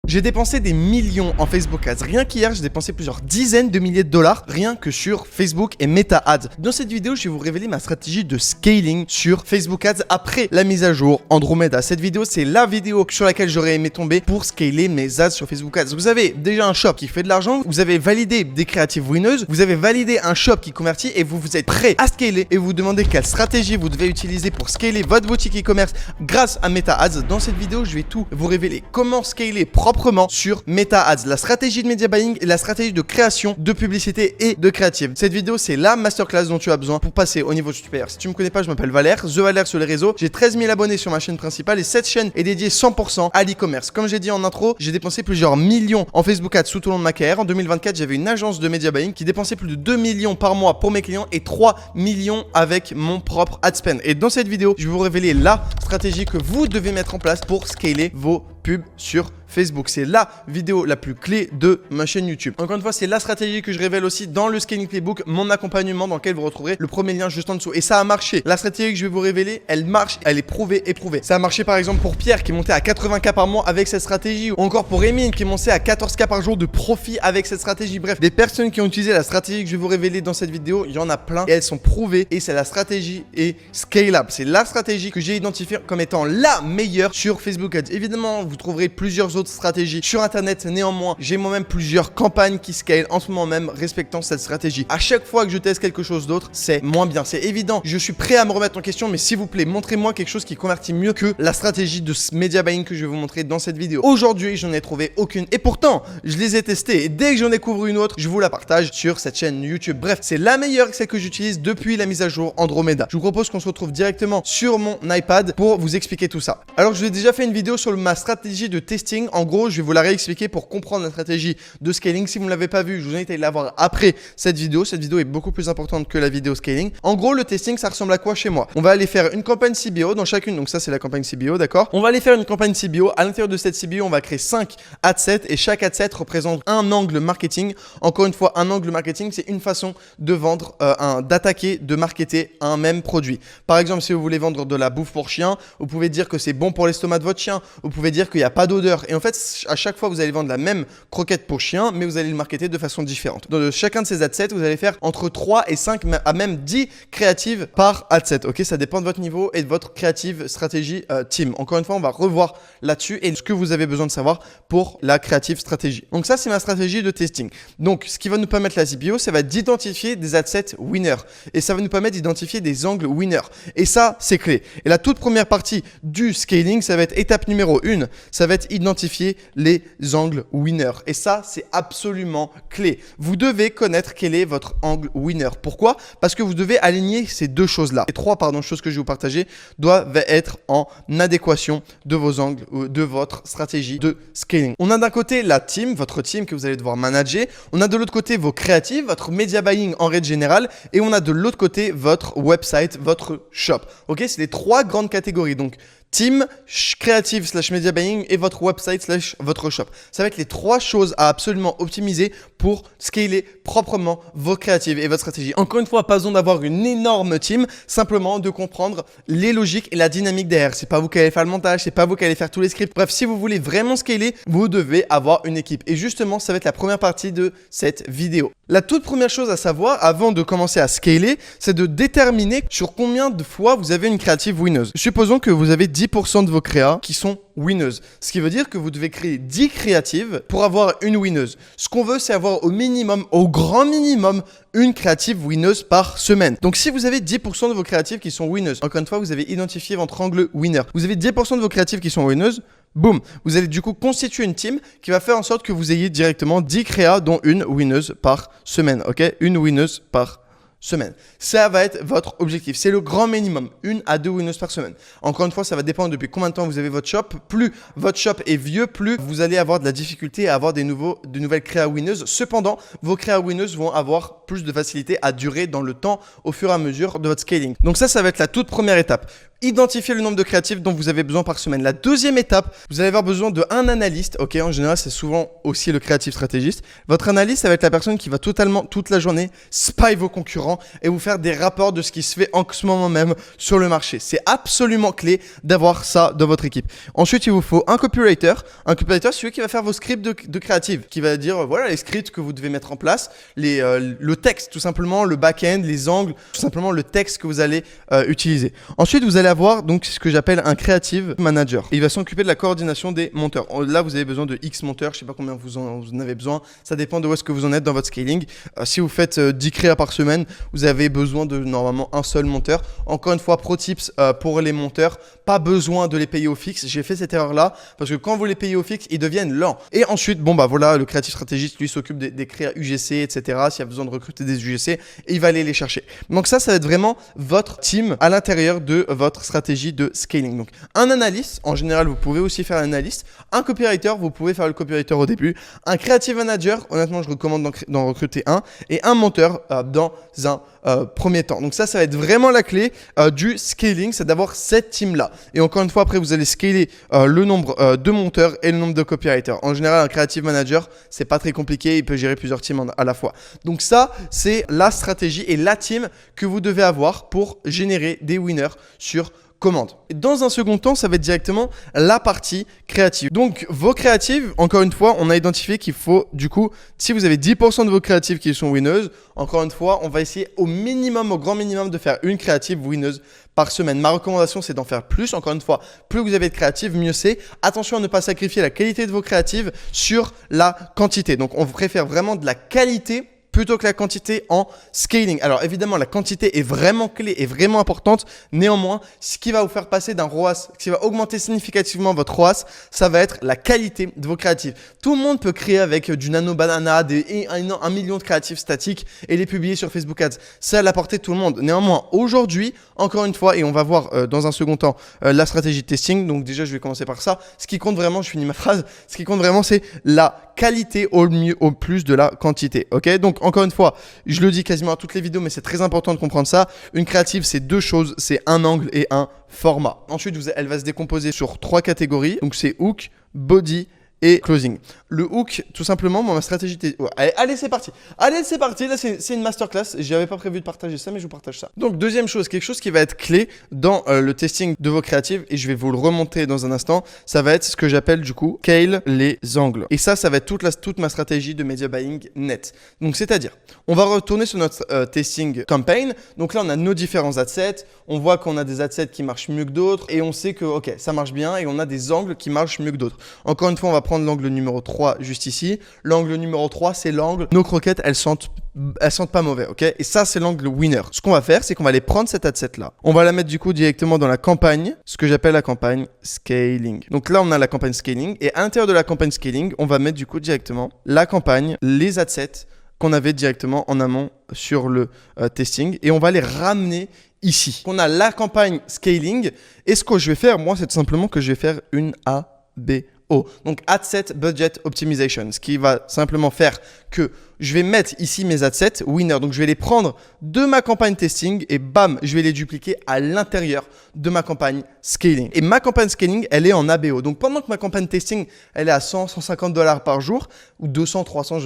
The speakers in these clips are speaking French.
J'ai dépensé des millions en Facebook Ads. Rien qu'hier, j'ai dépensé plusieurs dizaines de milliers de dollars rien que sur Facebook et Meta Ads. Dans cette vidéo, je vais vous révéler ma stratégie de scaling sur Facebook Ads après la mise à jour Andromeda. Cette vidéo, c'est la vidéo sur laquelle j'aurais aimé tomber pour scaler mes ads sur Facebook Ads. Vous avez déjà un shop qui fait de l'argent, vous avez validé des créatives winneuses, vous avez validé un shop qui convertit et vous êtes prêt à scaler et vous demandez quelle stratégie vous devez utiliser pour scaler votre boutique e-commerce grâce à Meta Ads. Dans cette vidéo, je vais tout vous révéler. Comment scaler proprement sur Meta Ads, la stratégie de media buying et la stratégie de création de publicité et de créative. Cette vidéo, c'est la masterclass dont tu as besoin pour passer au niveau supérieur. Si tu me connais pas, je m'appelle Valère, The Valère sur les réseaux. J'ai 13 000 abonnés sur ma chaîne principale et cette chaîne est dédiée 100% à l'e-commerce. Comme j'ai dit en intro, j'ai dépensé plusieurs millions en Facebook Ads tout au long de ma carrière. En 2024, j'avais une agence de media buying qui dépensait plus de 2 millions par mois pour mes clients et 3 millions avec mon propre ad spend. Et dans cette vidéo, je vais vous révéler la stratégie que vous devez mettre en place pour scaler vos pubs sur Facebook. C'est la vidéo la plus clé de ma chaîne YouTube. Encore une fois, c'est la stratégie que je révèle aussi dans le Scaling Playbook, mon accompagnement dans lequel vous retrouverez le premier lien juste en dessous. Et ça a marché. La stratégie que je vais vous révéler, elle marche, elle est prouvée et prouvée. Ça a marché par exemple pour Pierre qui est monté à 80K par mois avec cette stratégie, ou encore pour Emine qui est monté à 14K par jour de profit avec cette stratégie. Bref, des personnes qui ont utilisé la stratégie que je vais vous révéler dans cette vidéo, il y en a plein et elles sont prouvées et c'est la stratégie et scalable. C'est la stratégie que j'ai identifiée comme étant la meilleure sur Facebook Ads. Évidemment, vous trouverez plusieurs autres stratégies sur internet. Néanmoins, j'ai moi-même plusieurs campagnes qui scale en ce moment même respectant cette stratégie. À chaque fois que je teste quelque chose d'autre, c'est moins bien. C'est évident. Je suis prêt à me remettre en question, mais s'il vous plaît, montrez-moi quelque chose qui convertit mieux que la stratégie de media buying que je vais vous montrer dans cette vidéo. Aujourd'hui, j'en ai trouvé aucune et pourtant, je les ai testées et dès que j'en découvre une autre, je vous la partage sur cette chaîne YouTube. Bref, c'est la meilleure, celle que j'utilise depuis la mise à jour Andromeda. Je vous propose qu'on se retrouve directement sur mon iPad pour vous expliquer tout ça. Alors, je vous ai déjà fait une vidéo sur ma stratégie de testing. En gros, je vais vous la réexpliquer pour comprendre la stratégie de scaling. Si vous ne l'avez pas vue, je vous invite à la voir après cette vidéo. Cette vidéo est beaucoup plus importante que la vidéo scaling. En gros, le testing, ça ressemble à quoi chez moi? On va aller faire une campagne CBO dans chacune. Donc ça, c'est la campagne CBO, d'accord? On va aller faire une campagne CBO. À l'intérieur de cette CBO, on va créer 5 adsets et chaque adset représente un angle marketing. Encore une fois, un angle marketing, c'est une façon de vendre, d'attaquer, de marketer un même produit. Par exemple, si vous voulez vendre de la bouffe pour chien, vous pouvez dire que c'est bon pour l'estomac de votre chien. Vous pouvez dire qu'il n'y a pas d'odeur. Et en fait, à chaque fois, vous allez vendre la même croquette pour chien, mais vous allez le marketer de façon différente. Dans chacun de ces adsets, vous allez faire entre 3 et 5 à même 10 créatives par adset. Ok, ça dépend de votre niveau et de votre créative stratégie team. Encore une fois, on va revoir là-dessus et ce que vous avez besoin de savoir pour la créative stratégie. Donc ça, c'est ma stratégie de testing. Donc, ce qui va nous permettre la CBO, ça va d'identifier des adsets winners et ça va nous permettre d'identifier des angles winners. Et ça, c'est clé. Et la toute première partie du scaling, ça va être étape numéro 1, ça va être identifier les angles winner. Et ça, c'est absolument clé. Vous devez connaître quel est votre angle winner. Pourquoi? Parce que vous devez aligner ces deux choses-là. Les trois, choses que je vais vous partager doivent être en adéquation de vos angles, de votre stratégie de scaling. On a d'un côté la team, votre team que vous allez devoir manager. On a de l'autre côté vos créatives, votre media buying en règle générale. Et on a de l'autre côté votre website, votre shop. Ok, c'est les trois grandes catégories. Donc, team, créative / media buying et votre website / votre shop. Ça va être les trois choses à absolument optimiser pour scaler proprement vos créatives et votre stratégie. Encore une fois, pas besoin d'avoir une énorme team, simplement de comprendre les logiques et la dynamique derrière. C'est pas vous qui allez faire le montage, c'est pas vous qui allez faire tous les scripts. Bref, si vous voulez vraiment scaler, vous devez avoir une équipe. Et justement, ça va être la première partie de cette vidéo. La toute première chose à savoir avant de commencer à scaler, c'est de déterminer sur combien de fois vous avez une créative winneuse. Supposons que vous avez 10% de vos créas qui sont winneuses. Ce qui veut dire que vous devez créer 10 créatives pour avoir une winneuse. Ce qu'on veut, c'est avoir au minimum, au grand minimum, une créative winneuse par semaine. Donc, si vous avez 10% de vos créatives qui sont winneuses, encore une fois, vous avez identifié votre angle winner. Vous avez 10% de vos créatives qui sont winneuses. Boum, vous allez du coup constituer une team qui va faire en sorte que vous ayez directement 10 créas dont une winneuse par semaine. Ok, une winneuse par semaine. Ça va être votre objectif. C'est le grand minimum. 1 à 2 winners par semaine. Encore une fois, ça va dépendre depuis combien de temps vous avez votre shop. Plus votre shop est vieux, plus vous allez avoir de la difficulté à avoir de nouvelles créas winners. Cependant, vos créas winners vont avoir plus de facilité à durer dans le temps au fur et à mesure de votre scaling. Donc ça va être la toute première étape. Identifiez le nombre de créatifs dont vous avez besoin par semaine. La deuxième étape, vous allez avoir besoin d'un analyste. Ok, en général, c'est souvent aussi le créatif stratégiste. Votre analyste, ça va être la personne qui va totalement, toute la journée, spy vos concurrents et vous faire des rapports de ce qui se fait en ce moment même sur le marché. C'est absolument clé d'avoir ça dans votre équipe. Ensuite, il vous faut un copywriter. Un copywriter, c'est celui qui va faire vos scripts de créative, qui va dire, voilà, les scripts que vous devez mettre en place, le texte, tout simplement, le back-end, les angles, tout simplement le texte que vous allez utiliser. Ensuite, vous allez avoir donc ce que j'appelle un creative manager. Il va s'occuper de la coordination des monteurs. Là, vous avez besoin de X monteurs. Je sais pas combien vous en avez besoin. Ça dépend de où est-ce que vous en êtes dans votre scaling. Si vous faites 10 créas par semaine, vous avez besoin de normalement un seul monteur. Encore une fois, pro tips pour les monteurs, pas besoin de les payer au fixe. J'ai fait cette erreur-là parce que quand vous les payez au fixe, ils deviennent lents. Et ensuite, bon bah voilà, le créatif stratégiste, lui, s'occupe des créas UGC, etc. S'il y a besoin de recruter des UGC, et il va aller les chercher. Donc ça va être vraiment votre team à l'intérieur de votre stratégie de scaling. Donc un analyste, en général, vous pouvez aussi faire l'analyste. Un copywriter, vous pouvez faire le copywriter au début. Un creative manager, honnêtement, je recommande d'en recruter un. Et un monteur dans un premier temps. Donc ça va être vraiment la clé du scaling, c'est d'avoir cette team-là. Et encore une fois, après, vous allez scaler le nombre de monteurs et le nombre de copywriters. En général, un creative manager, c'est pas très compliqué. Il peut gérer plusieurs teams à la fois. Donc ça, c'est la stratégie et la team que vous devez avoir pour générer des winners sur commande. Et dans un second temps, ça va être directement la partie créative. Donc, vos créatives, encore une fois, on a identifié qu'il faut, du coup, si vous avez 10% de vos créatives qui sont winneuses, encore une fois, on va essayer au minimum, au grand minimum, de faire une créative winneuse par semaine. Ma recommandation, c'est d'en faire plus. Encore une fois, plus vous avez de créatives, mieux c'est. Attention à ne pas sacrifier la qualité de vos créatives sur la quantité. Donc, on préfère vraiment de la qualité plutôt que la quantité en scaling. Alors évidemment, la quantité est vraiment clé et vraiment importante. Néanmoins, ce qui va vous faire passer d'un ROAS, ce qui va augmenter significativement votre ROAS, ça va être la qualité de vos créatives. Tout le monde peut créer avec du nano banana, un million de créatifs statiques et les publier sur Facebook Ads. C'est à la portée de tout le monde. Néanmoins, aujourd'hui, encore une fois, et on va voir dans un second temps la stratégie de testing. Donc déjà, je vais commencer par ça. Ce qui compte vraiment, je finis ma phrase, ce qui compte vraiment, c'est la qualité au plus de la quantité. Ok, donc encore une fois, je le dis quasiment à toutes les vidéos, mais c'est très important de comprendre ça. Une créative, c'est deux choses, c'est un angle et un format. Ensuite, elle va se décomposer sur 3 catégories. Donc c'est hook, body et closing. Le hook, tout simplement, ma stratégie... Allez, c'est parti. Allez, c'est parti. Là, c'est une masterclass. J'avais pas prévu de partager ça, mais je vous partage ça. Donc, deuxième chose, quelque chose qui va être clé dans le testing de vos créatives, et je vais vous le remonter dans un instant, ça va être ce que j'appelle du coup scale les angles. Et ça va être toute ma stratégie de media buying net. Donc, c'est-à-dire, on va retourner sur notre testing campaign. Donc là, on a nos différents adsets. On voit qu'on a des adsets qui marchent mieux que d'autres, et on sait que, ok, ça marche bien, et on a des angles qui marchent mieux que d'autres. Encore une fois, on va prendre l'angle numéro 3 juste ici. L'angle numéro 3, c'est l'angle. Nos croquettes, elles sentent pas mauvais, ok? Et ça, c'est l'angle winner. Ce qu'on va faire, c'est qu'on va aller prendre cette adset là. On va la mettre du coup directement dans la campagne, ce que j'appelle la campagne scaling. Donc là, on a la campagne scaling. Et à l'intérieur de la campagne scaling, on va mettre du coup directement la campagne, les adsets qu'on avait directement en amont sur le testing. Et on va les ramener ici. On a la campagne scaling. Et ce que je vais faire, moi, c'est tout simplement que je vais faire une ABO. Donc Adset Budget Optimization, ce qui va simplement faire que je vais mettre ici mes adsets winner. Donc je vais les prendre de ma campagne testing et bam, je vais les dupliquer à l'intérieur de ma campagne scaling. Et ma campagne scaling, elle est en ABO. Donc pendant que ma campagne testing, elle est à 100, 150 $ par jour ou 200, 300,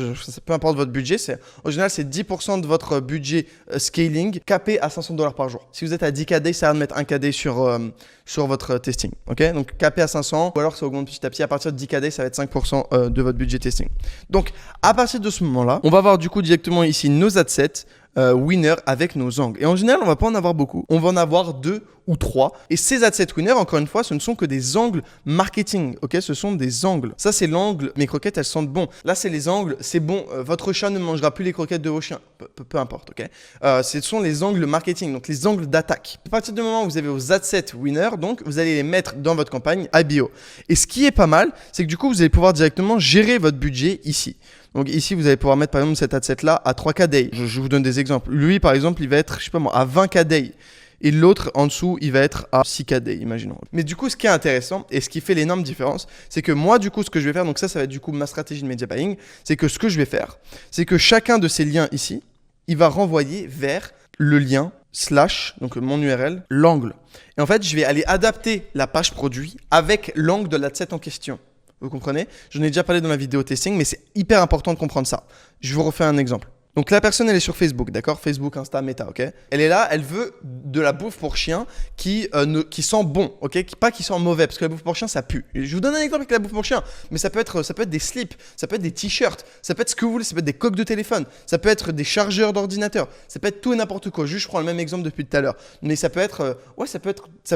peu importe votre budget. En général, c'est 10% de votre budget scaling capé à 500 $ par jour. Si vous êtes à 10 KD, ça va mettre un KD sur votre testing. Ok, donc capé à 500 ou alors ça augmente petit à petit. À partir de 10 KD, ça va être 5% de votre budget testing. Donc à partir de ce moment-là, on va voir du coup directement ici nos adsets winner avec nos angles. Et en général, on va pas en avoir beaucoup. On va en avoir 2 ou 3. Et ces adsets winner, encore une fois, ce ne sont que des angles marketing. Ok, ce sont des angles. Ça, c'est l'angle. Mes croquettes, elles sentent bon. Là, c'est les angles. C'est bon. Votre chat ne mangera plus les croquettes de vos chiens. Peu importe. Ok. Ce sont les angles marketing, donc les angles d'attaque. À partir du moment où vous avez vos adsets winner, donc vous allez les mettre dans votre campagne IBO. Et ce qui est pas mal, c'est que du coup, vous allez pouvoir directement gérer votre budget ici. Donc ici, vous allez pouvoir mettre par exemple cet adset-là à 3K day. Je vous donne des exemples. Lui, par exemple, il va être, je sais pas moi, à 20K day. Et l'autre, en dessous, il va être à 6K day, imaginons. Mais du coup, ce qui est intéressant et ce qui fait l'énorme différence, c'est que moi, du coup, ce que je vais faire, donc ça va être du coup ma stratégie de media buying, c'est que ce que je vais faire, c'est que chacun de ces liens ici, il va renvoyer vers le lien slash, donc mon URL, l'angle. Et en fait, je vais aller adapter la page produit avec l'angle de l'adset en question. Vous comprenez? J'en ai déjà parlé dans la vidéo testing, mais c'est hyper important de comprendre ça. Je vous refais un exemple. Donc la personne, elle est sur Facebook, d'accord? Facebook, Insta, Meta, ok? Elle est là, elle veut de la bouffe pour chien qui sent bon, ok? Pas qui sent mauvais, parce que la bouffe pour chien, ça pue. Je vous donne un exemple avec la bouffe pour chien, mais ça peut être des slips, ça peut être des t-shirts, ça peut être ce que vous voulez, ça peut être des coques de téléphone, ça peut être des chargeurs d'ordinateur, ça peut être tout et n'importe quoi. Juste, je prends le même exemple depuis tout à l'heure. Mais ça peut être, ça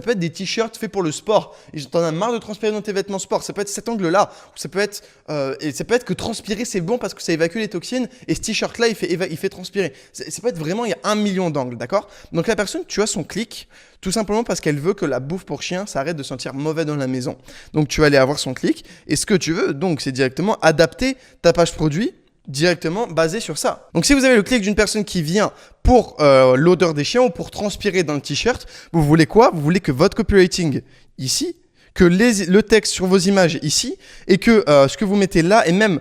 peut être des t-shirts faits pour le sport. Et t'en as marre de transpirer dans tes vêtements sport. Ça peut être cet angle-là, ou ça peut être que transpirer, c'est bon parce que ça évacue les toxines, et ce t-shirt-là, il fait transpirer. Ça peut être vraiment, il y a 1 million d'angles, d'accord? Donc la personne, tu as son clic, tout simplement parce qu'elle veut que la bouffe pour chien, ça arrête de sentir mauvais dans la maison. Donc tu vas aller avoir son clic, et ce que tu veux, donc, c'est directement adapter ta page produit directement basé sur ça. Donc si vous avez le clic d'une personne qui vient pour l'odeur des chiens ou pour transpirer dans le t-shirt, vous voulez quoi? Vous voulez que votre copywriting ici, que le texte sur vos images ici, et que ce que vous mettez là, et même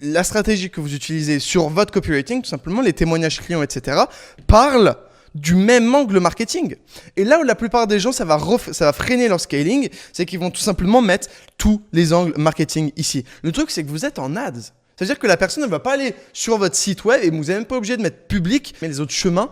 la stratégie que vous utilisez sur votre copywriting, tout simplement, les témoignages clients, etc., parlent du même angle marketing. Et là où la plupart des gens, ça va freiner leur scaling, c'est qu'ils vont tout simplement mettre tous les angles marketing ici. Le truc, c'est que vous êtes en ads. C'est-à-dire que la personne ne va pas aller sur votre site web et vous n'êtes même pas obligé de mettre public, mais les autres chemins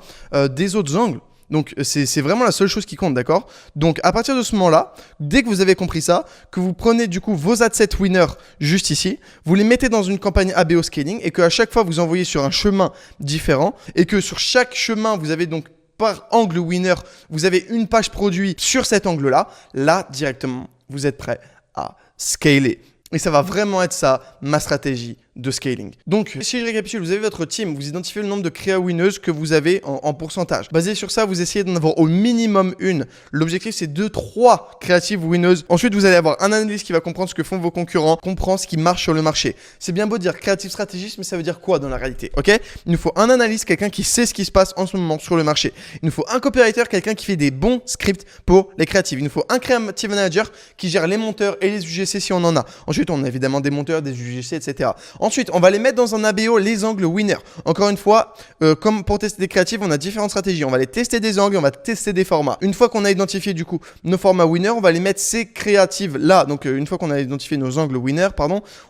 des autres angles. Donc, c'est vraiment la seule chose qui compte, d'accord? Donc, à partir de ce moment-là, dès que vous avez compris ça, que vous prenez du coup vos adsets winners juste ici, vous les mettez dans une campagne ABO scaling et qu'à chaque fois, vous envoyez sur un chemin différent et que sur chaque chemin, vous avez donc par angle winner, vous avez une page produit sur cet angle-là, là, directement, vous êtes prêt à scaler. Et ça va vraiment être ça, ma stratégie de scaling. Donc, si je récapitule, vous avez votre team, vous identifiez le nombre de créa winneuses que vous avez en pourcentage. Basé sur ça, vous essayez d'en avoir au minimum une. L'objectif, c'est 2-3 créatives winneuses. Ensuite, vous allez avoir un analyste qui va comprendre ce que font vos concurrents, comprendre ce qui marche sur le marché. C'est bien beau de dire créative stratégiste, mais ça veut dire quoi dans la réalité? Ok? Il nous faut un analyste, quelqu'un qui sait ce qui se passe en ce moment sur le marché. Il nous faut un copywriter, quelqu'un qui fait des bons scripts pour les créatives. Il nous faut un creative manager qui gère les monteurs et les UGC si on en a. Ensuite, on a évidemment des monteurs, des UGC, etc. Ensuite, on va les mettre dans un ABO, les angles winner. Encore une fois, comme pour tester des créatives, on a différentes stratégies. On va les tester des angles, on va tester des formats. Une fois qu'on a identifié du coup nos formats winner, on va les mettre ces créatives là. Donc une fois qu'on a identifié nos angles winner,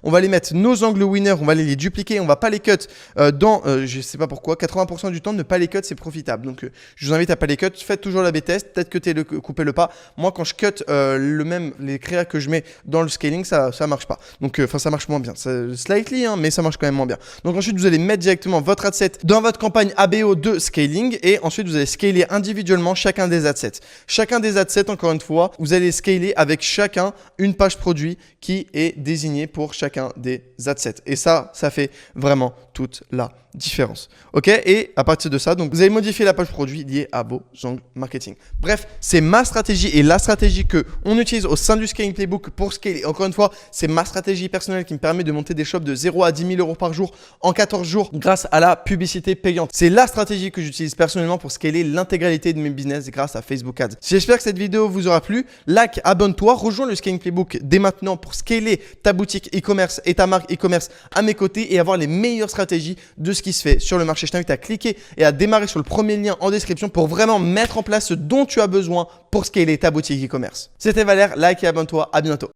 on va les mettre nos angles winner, on va les dupliquer, on va pas les cut je sais pas pourquoi, 80% du temps ne pas les cut, c'est profitable. Donc je vous invite à pas les cut, faites toujours l'A/B test, peut-être que coupez le pas. Moi quand je cut les créas que je mets dans le scaling, ça marche pas. Donc ça marche moins bien. Slightly mais ça marche quand même moins bien. Donc ensuite, vous allez mettre directement votre adset dans votre campagne ABO de scaling et ensuite, vous allez scaler individuellement chacun des adsets. Chacun des adsets, encore une fois, vous allez scaler avec chacun une page produit qui est désignée pour chacun des adsets. Et ça fait vraiment toute la différence. Ok? Et à partir de ça, donc vous allez modifier la page produit liée à vos angles marketing. Bref, c'est ma stratégie et la stratégie que on utilise au sein du Scaling Playbook pour scaler. Encore une fois, c'est ma stratégie personnelle qui me permet de monter des shops de 0 à 10 000 euros par jour en 14 jours grâce à la publicité payante. C'est la stratégie que j'utilise personnellement pour scaler l'intégralité de mes business grâce à Facebook Ads. J'espère que cette vidéo vous aura plu. Like, abonne-toi, rejoins le Scaling Playbook dès maintenant pour scaler ta boutique e-commerce et ta marque e-commerce à mes côtés et avoir les meilleures stratégies de ce qui se fait sur le marché. Je t'invite à cliquer et à démarrer sur le premier lien en description pour vraiment mettre en place ce dont tu as besoin pour scaler ta boutique e-commerce. C'était Valère, like et abonne-toi. À bientôt.